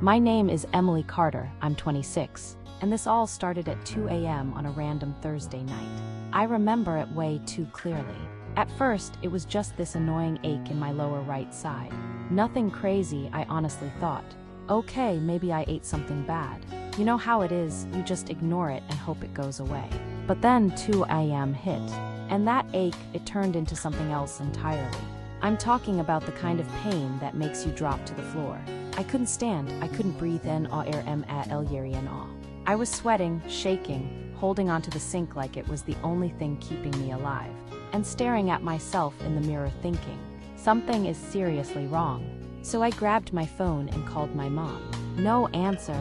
My name is Emily Carter, I'm 26, and this all started at 2 a.m. on a random Thursday night. I remember it way too clearly. At first, it was just this annoying ache in my lower right side. Nothing crazy, I honestly thought. Okay, maybe I ate something bad. You know how it is, you just ignore it and hope it goes away. But then 2 a.m. hit, and that ache, it turned into something else entirely. I'm talking about the kind of pain that makes you drop to the floor. I couldn't stand, I couldn't breathe in air. I was sweating, shaking, holding onto the sink like it was the only thing keeping me alive, and staring at myself in the mirror thinking, something is seriously wrong. So I grabbed my phone and called my mom. No answer.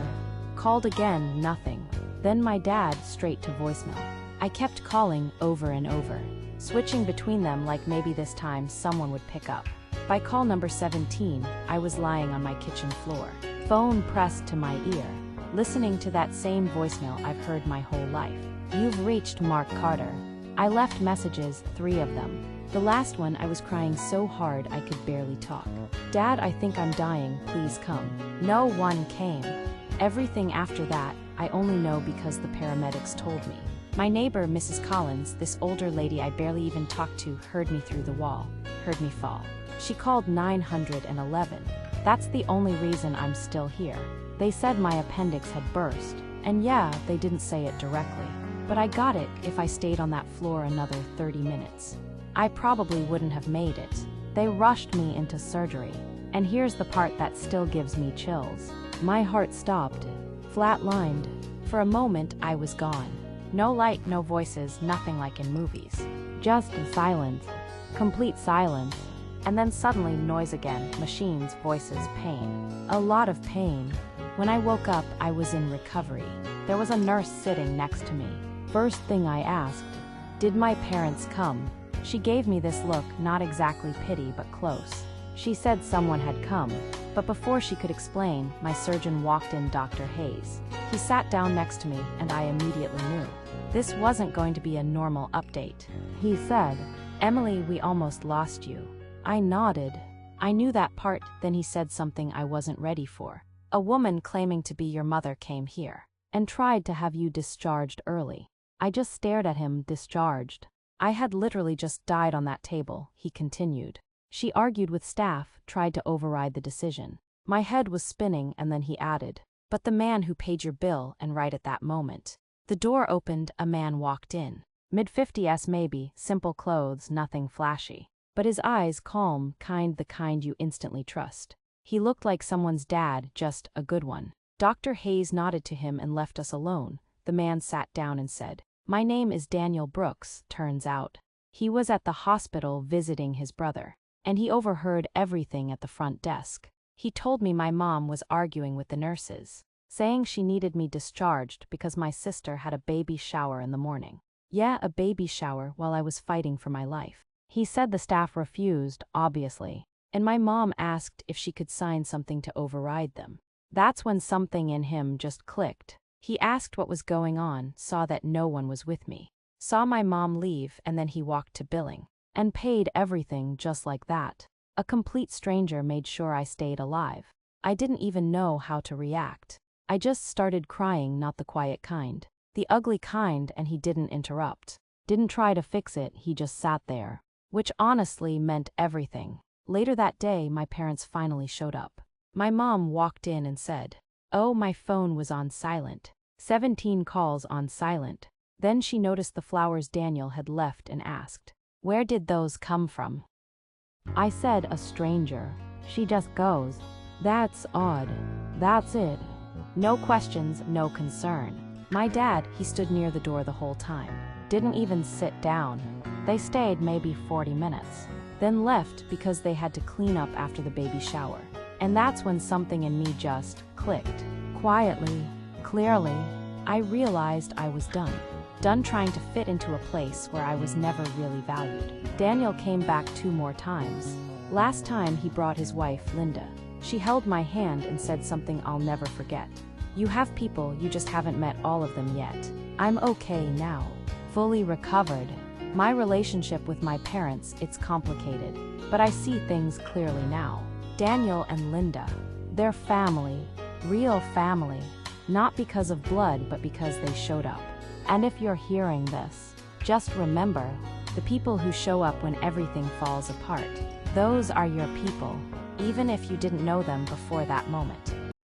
Called again, nothing. Then my dad, straight to voicemail. I kept calling over and over, switching between them like maybe this time someone would pick up. By call number 17, I was lying on my kitchen floor, phone pressed to my ear, listening to that same voicemail I've heard my whole life. You've reached Mark Carter. I left messages, 3 of them. The last one I was crying so hard I could barely talk. Dad, I think I'm dying, please come. No one came. Everything after that, I only know because the paramedics told me. My neighbor, Mrs. Collins, this older lady I barely even talked to, heard me through the wall, heard me fall. She called 911. That's the only reason I'm still here. They said my appendix had burst, and yeah, they didn't say it directly. But I got it if I stayed on that floor another 30 minutes. I probably wouldn't have made it. They rushed me into surgery. And here's the part that still gives me chills. My heart stopped, flatlined. For a moment, I was gone. No light, no voices, nothing like in movies. Just silence, complete silence. And then suddenly noise again, machines, voices, pain. A lot of pain. When I woke up, I was in recovery. There was a nurse sitting next to me. First thing I asked, did my parents come? She gave me this look, not exactly pity but close. She said someone had come, but before she could explain, my surgeon walked in, Dr. Hayes. He sat down next to me and I immediately knew. This wasn't going to be a normal update. He said, Emily, we almost lost you. I nodded. I knew that part, then he said something I wasn't ready for. A woman claiming to be your mother came here and tried to have you discharged early. I just stared at him, discharged. I had literally just died on that table, he continued. She argued with staff, tried to override the decision. My head was spinning and then he added, but the man who paid your bill, and right at that moment. The door opened, a man walked in. Mid-50s maybe, simple clothes, nothing flashy. But his eyes calm, the kind you instantly trust. He looked like someone's dad, just a good one. Dr. Hayes nodded to him and left us alone. The man sat down and said, my name is Daniel Brooks, turns out. He was at the hospital visiting his brother, and he overheard everything at the front desk. He told me my mom was arguing with the nurses, saying she needed me discharged because my sister had a baby shower in the morning. Yeah, a baby shower while I was fighting for my life. He said the staff refused, obviously, and my mom asked if she could sign something to override them. That's when something in him just clicked. He asked what was going on, saw that no one was with me, saw my mom leave, and then he walked to billing and paid everything just like that. A complete stranger made sure I stayed alive. I didn't even know how to react. I just started crying, not the quiet kind, the ugly kind, and he didn't interrupt. Didn't try to fix it, he just sat there. Which honestly meant everything. Later that day, my parents finally showed up. My mom walked in and said, oh, my phone was on silent. 17 calls on silent. Then she noticed the flowers Daniel had left and asked, where did those come from? I said, a stranger. She just goes, that's odd. That's it. No questions, no concern. My dad, he stood near the door the whole time. Didn't even sit down. They stayed maybe 40 minutes. Then left because they had to clean up after the baby shower. And that's when something in me just clicked. Quietly, clearly, I realized I was done. Done trying to fit into a place where I was never really valued. Daniel came back 2 more times. Last time he brought his wife, Linda. She held my hand and said something I'll never forget. You have people, you just haven't met all of them yet. I'm okay now. Fully recovered. My relationship with my parents, it's complicated, but I see things clearly now. Daniel and Linda, their family, Real family. Not because of blood, but because they showed up. And if you're hearing this, just remember, the people who show up when everything falls apart, those are your people, even if you didn't know them before that moment.